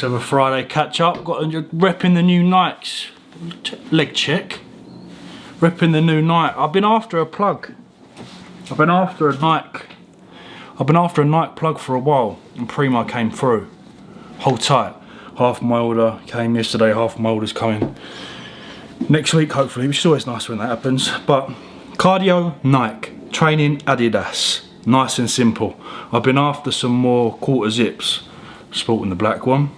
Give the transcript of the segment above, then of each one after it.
Let's have a Friday catch up. Got repping the new Nikes. Leg check. Repping the new Nike. I've been after a plug. I've been after a Nike plug for a while, and Primo came through. Hold tight. Half my order came yesterday, half my order's coming next week hopefully, which is always nice when that happens. But cardio Nike, training Adidas. Nice and simple. I've been after some more quarter zips. Sporting the black one.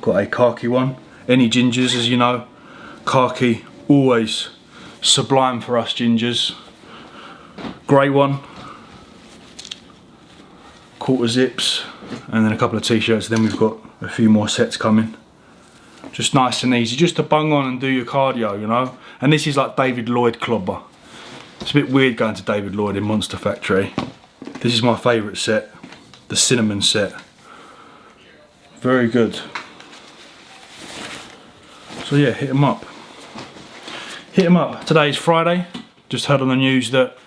Got a khaki one. Any gingers, as you know. Khaki, always sublime for us gingers. Grey one. Quarter zips. And then a couple of t-shirts. Then we've got a few more sets coming. Just nice and easy. Just to bung on and do your cardio, you know. And this is like David Lloyd clobber. It's a bit weird going to David Lloyd in Monster Factory. This is my favourite set. The cinnamon set. Very good. So yeah, hit them up. Hit them up. Today is Friday. Just heard on the news that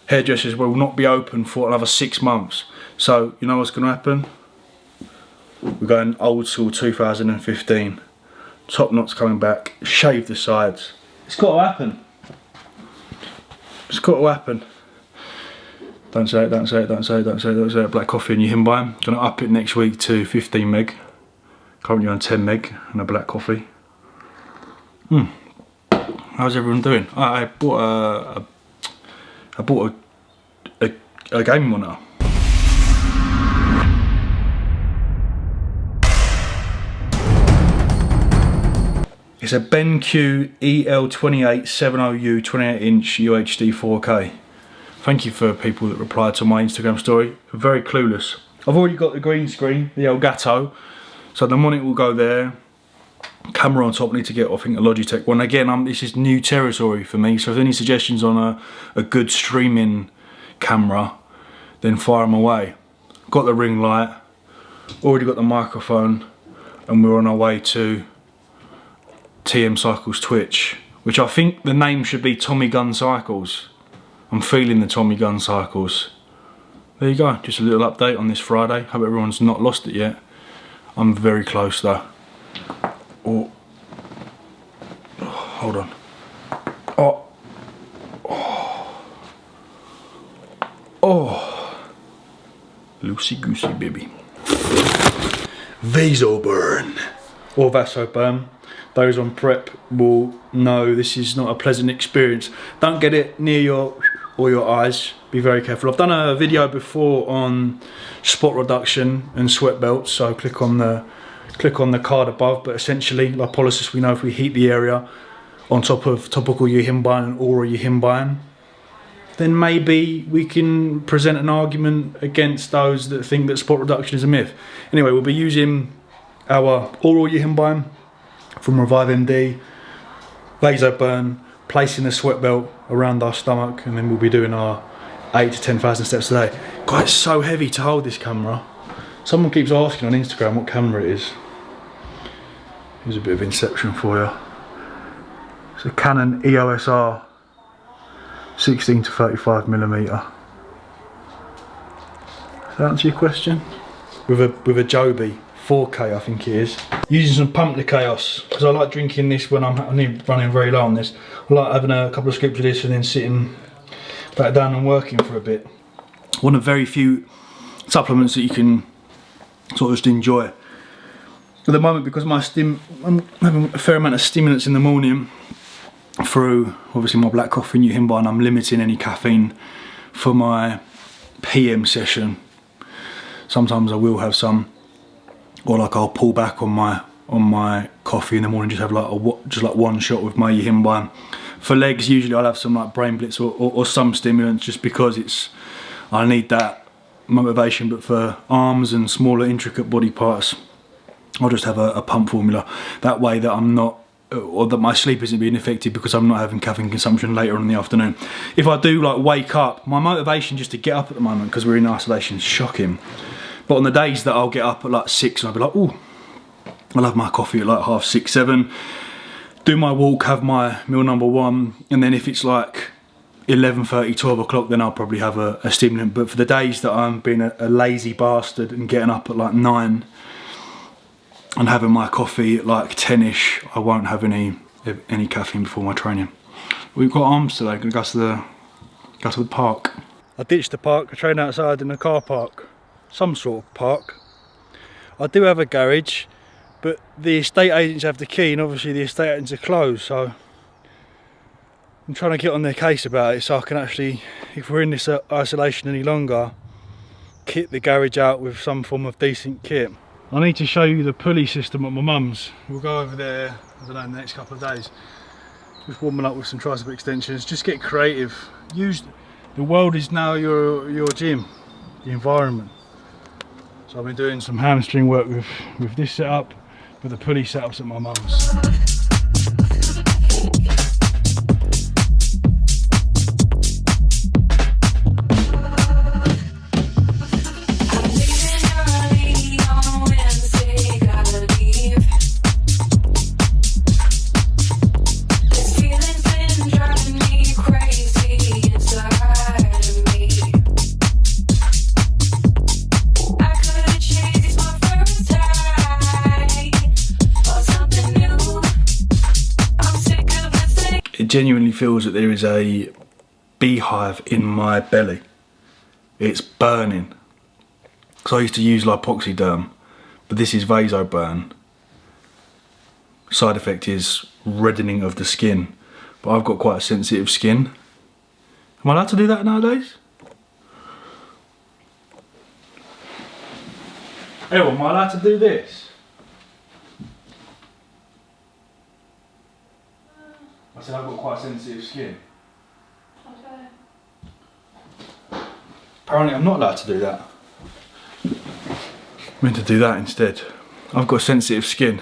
hairdressers will not be open for another 6 months. So you know what's going to happen? We're going old school 2015. Top knots coming back. Shave the sides. It's got to happen. It's got to happen. Don't say it, don't say it, don't say it, don't say it, don't say it. Black coffee and you Himbine. Gonna up it next week to 15 meg. Currently on 10 meg and a black coffee. How's everyone doing? I bought a gaming monitor. It's a BenQ EL28 70U 28-inch UHD 4K. Thank you for people that replied to my Instagram story. Very clueless. I've already got the green screen, the Elgato, so the monitor will go there. Camera on top, need to get, I think, a Logitech one. Again, this is new territory for me, so if any suggestions on a good streaming camera, then fire them away. Got the ring light, already got the microphone, and we're on our way to TM Cycles Twitch, which I think the name should be Tommy Gun Cycles. I'm feeling the Tommy Gun Cycles. There you go, just a little update on this Friday. Hope everyone's not lost it yet. I'm very close though. Oh, hold on. Oh, loosey goosey baby. Vasoburn or Vasoburn. Those on prep will know this is not a pleasant experience. Don't get it near your or your eyes. Be very careful. I've done a video before on spot reduction and sweat belts, so click on the card above. But essentially, lipolysis, we know if we heat the area on top of topical Yohimbine and oral Yohimbine, then maybe we can present an argument against those that think that spot reduction is a myth. Anyway, we'll be using our oral Yohimbine from Revive MD, Vasoburn, placing the sweat belt around our stomach, and then we'll be doing our 8 to 10,000 steps a day. God, it's so heavy to hold this camera. Someone keeps asking on Instagram what camera it is. Here's a bit of inception for you. It's a Canon EOS R 16 to 35mm. Does that answer your question? With a Joby 4K, I think it is. Using some Pump the Chaos, because I like drinking this when I'm running very low on this. I like having a couple of scoops of this and then sitting back down and working for a bit. One of very few supplements that you can sort of just enjoy. At the moment, because I'm having a fair amount of stimulants in the morning through obviously my black coffee and Yohimbine, I'm limiting any caffeine for my PM session. Sometimes I will have some, or like I'll pull back on my coffee in the morning, just have like one shot with my Yohimbine. For legs, usually I'll have some like Brain Blitz or some stimulants, just because I need that motivation. But for arms and smaller intricate body parts, I'll just have a pump formula. That way that I'm not, or that my sleep isn't being affected because I'm not having caffeine consumption later on in the afternoon. If I do like wake up, my motivation just to get up at the moment, because we're in isolation, is shocking. But on the days that I'll get up at like 6 and I'll be like, ooh, I'll have my coffee at like 6:30, 7, do my walk, have my meal number 1, and then if it's like 11:30, 12 o'clock, then I'll probably have a stimulant. But for the days that I'm being a lazy bastard and getting up at like 9, and having my coffee at like 10ish. I won't have any caffeine before my training. We've got arms today. Gonna go to the park. I ditched the park. I train outside in a car park, some sort of park. I do have a garage, but the estate agents have the key, and obviously the estate agents are closed. So I'm trying to get on their case about it, so I can actually, if we're in this isolation any longer, kit the garage out with some form of decent kit. I need to show you the pulley system at my mum's. We'll go over there, I don't know, in the next couple of days. Just warming up with some tricep extensions. Just get creative. The world is now your gym, the environment. So I've been doing some hamstring work with this setup, with the pulley setups at my mum's. It genuinely feels that there is a beehive in my belly. It's burning. Because I used to use lipoxyderm, but this is vasoburn. Side effect is reddening of the skin, but I've got quite a sensitive skin. Am I allowed to do that nowadays? Hey, am I allowed to do this? I said I've got quite sensitive skin. Okay. Apparently I'm not allowed to do that. I'm meant to do that instead. I've got sensitive skin.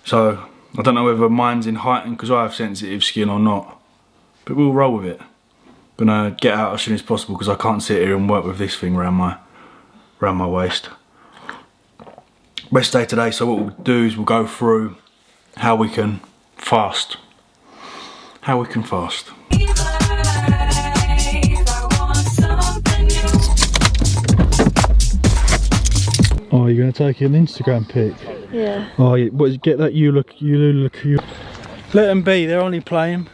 So I don't know whether mine's in heightened because I have sensitive skin or not. But we'll roll with it. Gonna get out as soon as possible because I can't sit here and work with this thing around my waist. Rest day today, so what we'll do is we'll go through how we can fast. How we can fast. Oh, you're gonna take an Instagram pic? Yeah. Oh, what? Get that you look. Let them be. They're only playing.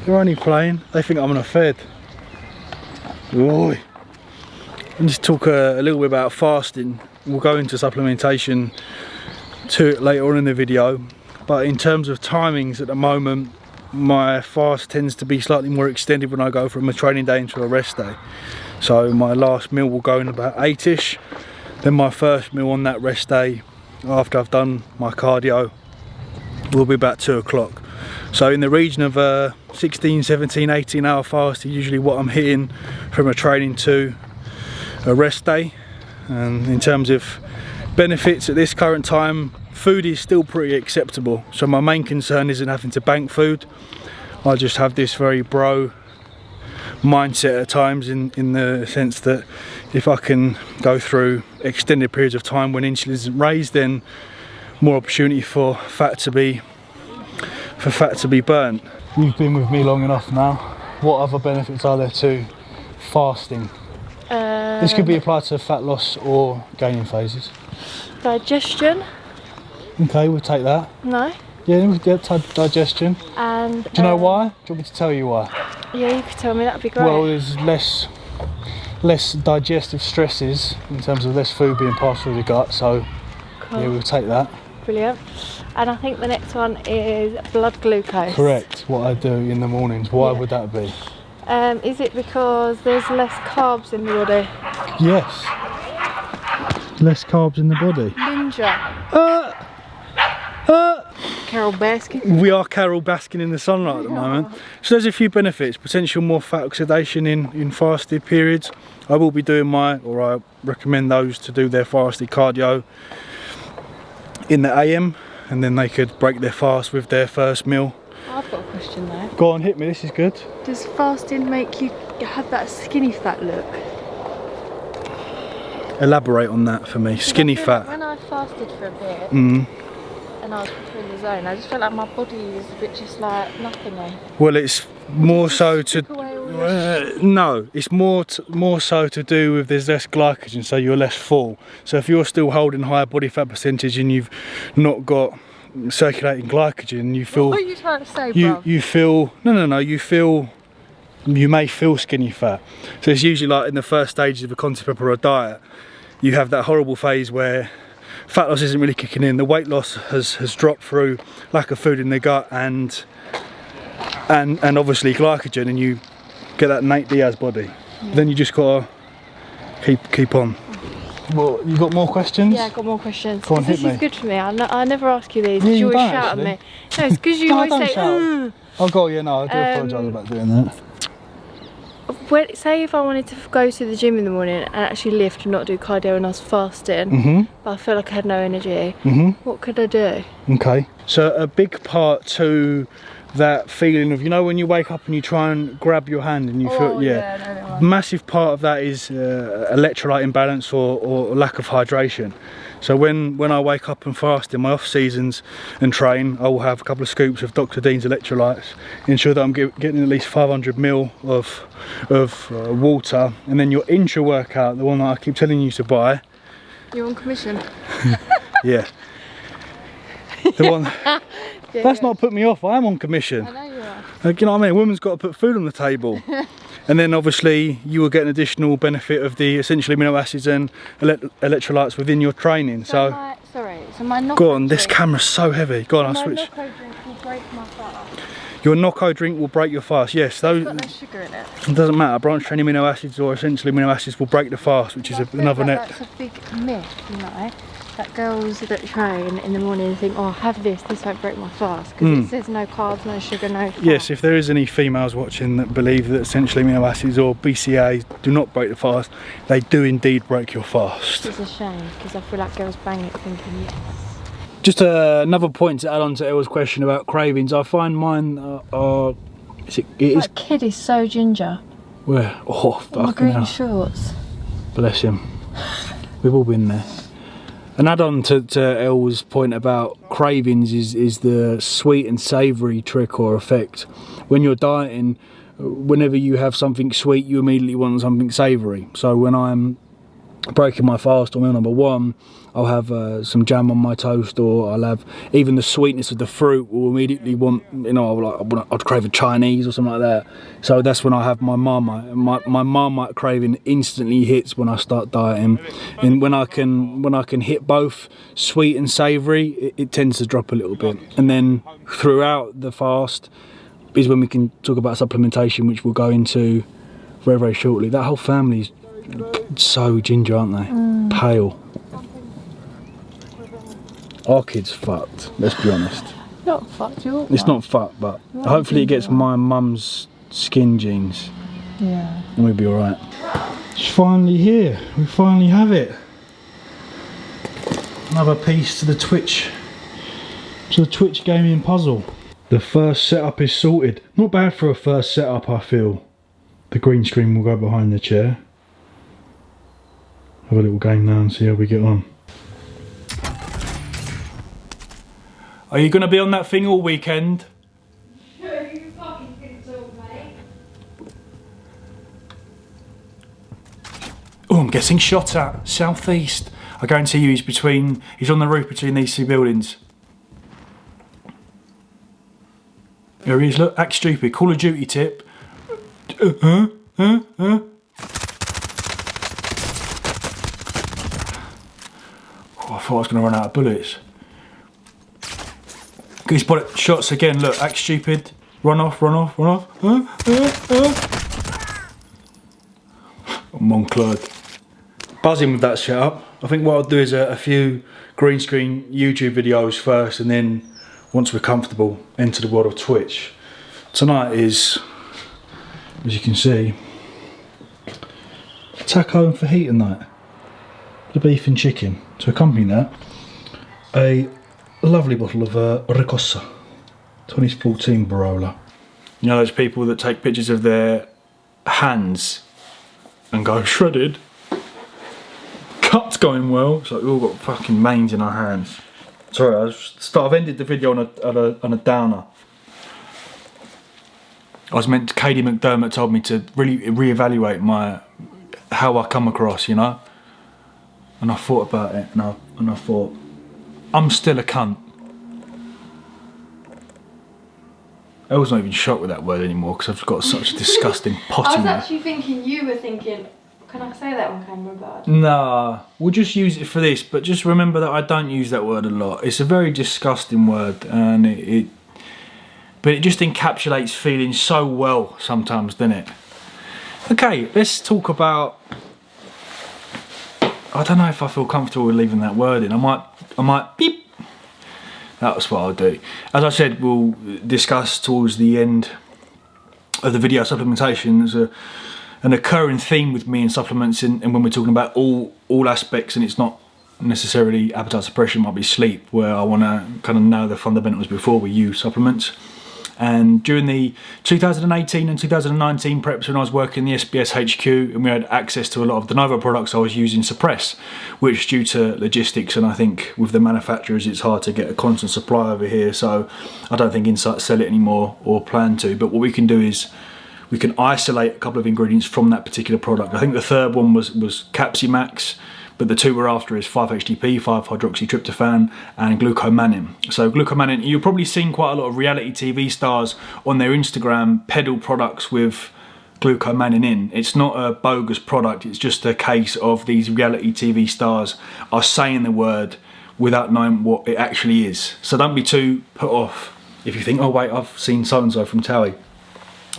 They're only playing. They think I'm on a fed. Oi. And just talk a little bit about fasting. We'll go into supplementation later on in the video. But in terms of timings at the moment, my fast tends to be slightly more extended when I go from a training day into a rest day. So my last meal will go in about 8ish. Then my first meal on that rest day, after I've done my cardio, will be about 2 o'clock. So in the region of 16, 17, 18 hour fast is usually what I'm hitting from a training to a rest day. And in terms of benefits at this current time, food is still pretty acceptable. So my main concern isn't having to bank food. I just have this very bro mindset at times in the sense that if I can go through extended periods of time when insulin isn't raised, then more opportunity for fat to be burnt. You've been with me long enough now. What other benefits are there to fasting? This could be applied to fat loss or gaining phases. Digestion. Okay, we'll take that. No. Yeah, we'll get digestion. And do you know why? Do you want me to tell you why? Yeah, you could tell me, that'd be great. Well, there's less digestive stresses in terms of less food being passed through the gut, so cool. Yeah, we'll take that. Brilliant. And I think the next one is blood glucose. Correct, what I do in the mornings. Why would that be? Is it because there's less carbs in the body? Yes. Less carbs in the body. Ninja. Carol basking. We are Carol basking in the sunlight at the moment. So there's a few benefits. Potential more fat oxidation in fasted periods. I will be doing I recommend those to do their fasted cardio in the AM, and then they could break their fast with their first meal. I've got a question though. Go on, hit me, this is good. Does fasting make you have that skinny fat look? Elaborate on that for me. Skinny fat. When I fasted for a bit, and I was between the zone, I just felt like my body is a bit just like nothingy. Well, it's more so to... Take away all No, it's more so to do with there's less glycogen, so you're less full. So if you're still holding higher body fat percentage and you've not got circulating glycogen, you feel. What are you trying to say, you bruv? you feel you may feel skinny fat. So it's usually like in the first stages of a concept prep or a diet, you have that horrible phase where fat loss isn't really kicking in. The weight loss has dropped through lack of food in the gut and obviously glycogen, and you get that Nate Diaz body. Then you just gotta keep on. Well, you got more questions? Yeah, I got more questions. Go on, hit this me. is good for me. I never ask you these. Yeah, You you always don't, shout actually. at me. No, it's because you No, I always don't say, shout. "Ugh." Oh god, yeah, no, I do apologise about doing that. Say if I wanted to go to the gym in the morning and actually lift and not do cardio and I was fasting, but I feel like I had no energy, what could I do? Okay, so a big part to that feeling of, you know, when you wake up and you try and grab your hand and you feel, massive part of that is electrolyte imbalance or lack of hydration. So when I wake up and fast in my off seasons and train, I will have a couple of scoops of Dr. Dean's electrolytes, ensure that I'm getting at least 500 ml of water, and then your intra workout, the one that I keep telling you to buy. You're on commission. Yeah. The one. That's not put me off. I am on commission. I know you are. Like, you know what I mean? A woman's got to put food on the table. And then obviously you will get an additional benefit of the essential amino acids and electrolytes within your training. So my knockout go on, this drink, camera's so heavy. Go on, I'll my switch. knockout drink will break my fast. Your knockout drink will break your fast. Yes, those. It's got no sugar in it. It doesn't matter. Branch chain amino acids or essential amino acids will break the fast, which is another net. That's a big myth, you know. That girls that train in the morning think, oh, have this won't break my fast, because it says no carbs, no sugar, no fat. Yes, if there is any females watching that believe that essential amino acids or BCAAs do not break the fast, they do indeed break your fast. It's a shame, because I feel like girls bang it thinking yes. Just another point to add on to Elle's question about cravings. I find mine are. That kid is so ginger. Where? Oh, My fucking green hell. shorts. Bless him. We've all been there. And add on to Elle's point about cravings is the sweet and savoury trick or effect. When you're dieting, whenever you have something sweet, you immediately want something savoury. So when I'm breaking my fast on meal number 1, I'll have some jam on my toast, or I'll have even the sweetness of the fruit will immediately want, you know, I'd crave a Chinese or something like that. So that's when I have my Marmite. My Marmite craving instantly hits when I start dieting, and when I can hit both sweet and savoury, it tends to drop a little bit. And then throughout the fast is when we can talk about supplementation, which we'll go into very, very shortly. That whole family's so ginger, aren't they? Pale. Our kid's fucked, let's be honest. Not fucked, you're It's not fucked, but hopefully it gets my mum's skin genes. Yeah. And we'll be alright. It's finally here. We finally have it. Another piece to the Twitch gaming puzzle. The first setup is sorted. Not bad for a first setup, I feel. The green screen will go behind the chair. Have a little game now and see how we get on. Are you going to be on that thing all weekend? You fucking think so, mate. Oh, I'm getting shot at. Southeast. I guarantee you he's on the roof between these two buildings. There he is, look, act stupid. Call of Duty tip. Oh, I thought I was going to run out of bullets. He's put shots again, look, act stupid. Run off, run off, run off. Monclode. Buzzing with that setup. I think what I'll do is a few green screen YouTube videos first, and then once we're comfortable, enter the world of Twitch. Tonight is, as you can see, taco and fajita night. The beef and chicken. To accompany that, a lovely bottle of Ricossa 2014 Barola. You know those people that take pictures of their hands and go shredded? Cut's going well. It's like we've all got fucking mains in our hands. Sorry, I've ended the video on a downer. Katie McDermott told me to really reevaluate how I come across, you know. And I thought about it, and I thought, I'm still a cunt. I was not even shocked with that word anymore because I've got such a disgusting potty. I was actually thinking you were thinking, can I say that on camera, bud? Nah, we'll just use it for this, but just remember that I don't use that word a lot. It's a very disgusting word, and but it just encapsulates feelings so well sometimes, doesn't it? Okay, let's talk about. I don't know if I feel comfortable with leaving that word in. I might beep. That's what I'll do. As I said, we'll discuss towards the end of the video supplementation. There's an occurring theme with me in supplements, and when we're talking about all aspects, and it's not necessarily appetite suppression, it might be sleep, where I want to kind of know the fundamentals before we use supplements. And during the 2018 and 2019 preps, when I was working in the SBS HQ and we had access to a lot of de novo products, I was using Suppress, which due to logistics and I think with the manufacturers it's hard to get a constant supply over here, so I don't think Insight sell it anymore or plan to. But what we can do is we can isolate a couple of ingredients from that particular product. I think the third one was Capsimax, but the two we're after is 5-HTP, 5-hydroxytryptophan, and glucomannan. So glucomannan, you've probably seen quite a lot of reality TV stars on their Instagram peddle products with glucomannan in. It's not a bogus product, it's just a case of these reality TV stars are saying the word without knowing what it actually is. So don't be too put off if you think, oh wait, I've seen so-and-so from Towie.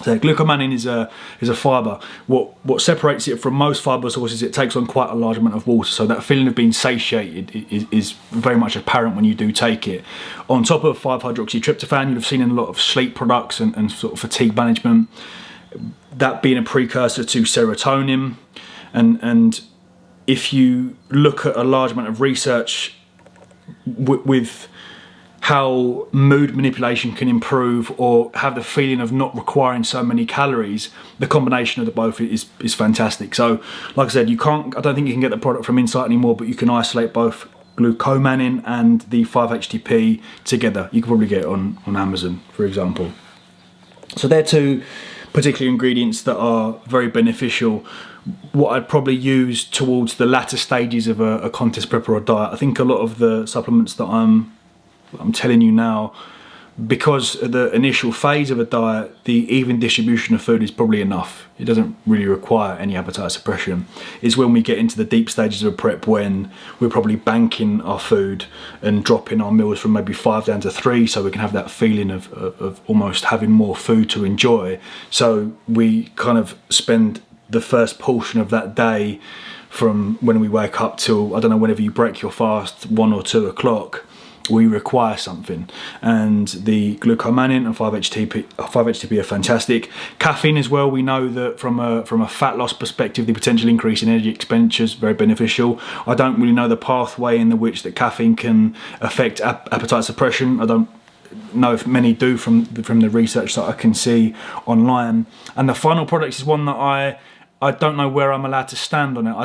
So glucomannan is a fibre. What separates it from most fibre sources, it takes on quite a large amount of water, so that feeling of being satiated is very much apparent when you do take it. On top of 5-hydroxytryptophan, you'll have seen in a lot of sleep products and sort of fatigue management, that being a precursor to serotonin. And if you look at a large amount of research with how mood manipulation can improve or have the feeling of not requiring so many calories, the combination of the both is fantastic. So like I said, I don't think you can get the product from Insight anymore, but you can isolate both glucomannan and the 5-HTP together. You can probably get it on Amazon, for example. So they're two particular ingredients that are very beneficial. What I'd probably use towards the latter stages of a contest prep or a diet, I think a lot of the supplements that I'm telling you now, because the initial phase of a diet, the even distribution of food is probably enough. It doesn't really require any appetite suppression. It's when we get into the deep stages of a prep when we're probably banking our food and dropping our meals from maybe 5 down to 3, so we can have that feeling of almost having more food to enjoy. So we kind of spend the first portion of that day from when we wake up till, I don't know, whenever you break your fast, 1 or 2 o'clock, we require something, and the glucomannan and 5-HTP are fantastic. Caffeine as well, we know that from a fat loss perspective, the potential increase in energy expenditure is very beneficial. I don't really know the pathway in which that caffeine can affect appetite suppression. I don't know if many do from the research that I can see online. And the final product is one that I don't know where I'm allowed to stand on it. I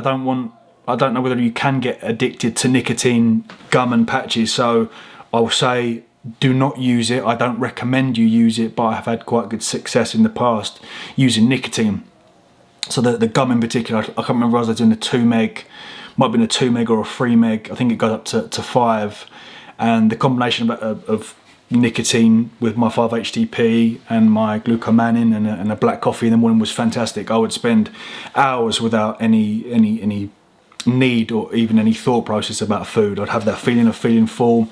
don't know whether you can get addicted to nicotine gum and patches, so I'll say do not use it. I don't recommend you use it, but I have had quite good success in the past using nicotine. So the gum in particular, I can't remember if I was doing a 2 meg, might have been a 2 meg or a 3 meg, I think it goes up to 5, and the combination of nicotine with my 5-HTP and my glucomannan and a black coffee in the morning was fantastic. I would spend hours without any need or even any thought process about food. I'd have that feeling of feeling full.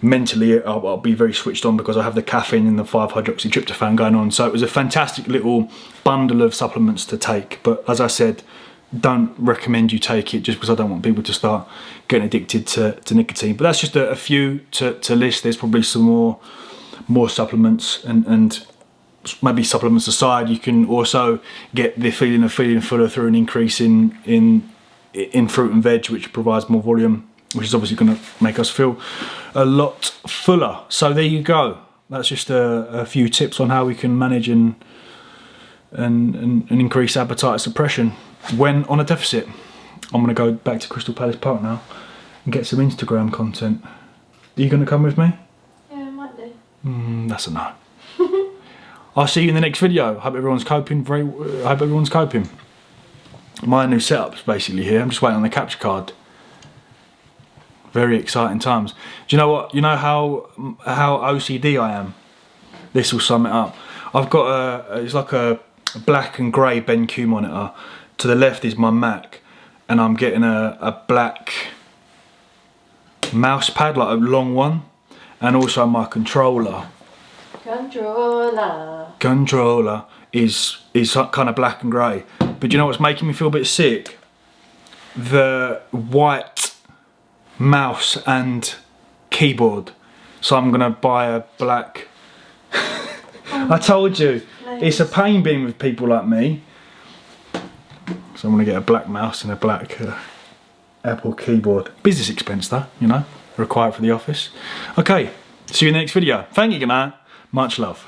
Mentally I'll be very switched on because I have the caffeine and the 5-hydroxytryptophan going on. So it was a fantastic little bundle of supplements to take, but as I said, don't recommend you take it just because I don't want people to start getting addicted to nicotine. But that's just a few to list. There's probably some more supplements, and maybe supplements aside, you can also get the feeling of feeling fuller through an increase in fruit and veg, which provides more volume, which is obviously going to make us feel a lot fuller. So there you go. That's just a few tips on how we can manage and increase appetite suppression when on a deficit. I'm going to go back to Crystal Palace Park now and get some Instagram content. Are you going to come with me? Yeah, I might do. That's a no. I'll see you in the next video. Hope everyone's coping. Hope everyone's coping. My new setup's basically here. I'm just waiting on the capture card. Very exciting times. Do you know what? You know how OCD I am? This will sum it up. I've got it's like a black and grey BenQ monitor. To the left is my Mac, and I'm getting a black mouse pad, like a long one, and also my controller. Controller is kind of black and grey. But you know what's making me feel a bit sick? The white mouse and keyboard. So I'm gonna buy a black. I told you, it's a pain being with people like me. So I'm gonna get a black mouse and a black Apple keyboard. Business expense though, you know, required for the office. Okay, see you in the next video. Thank you, good night. Much love.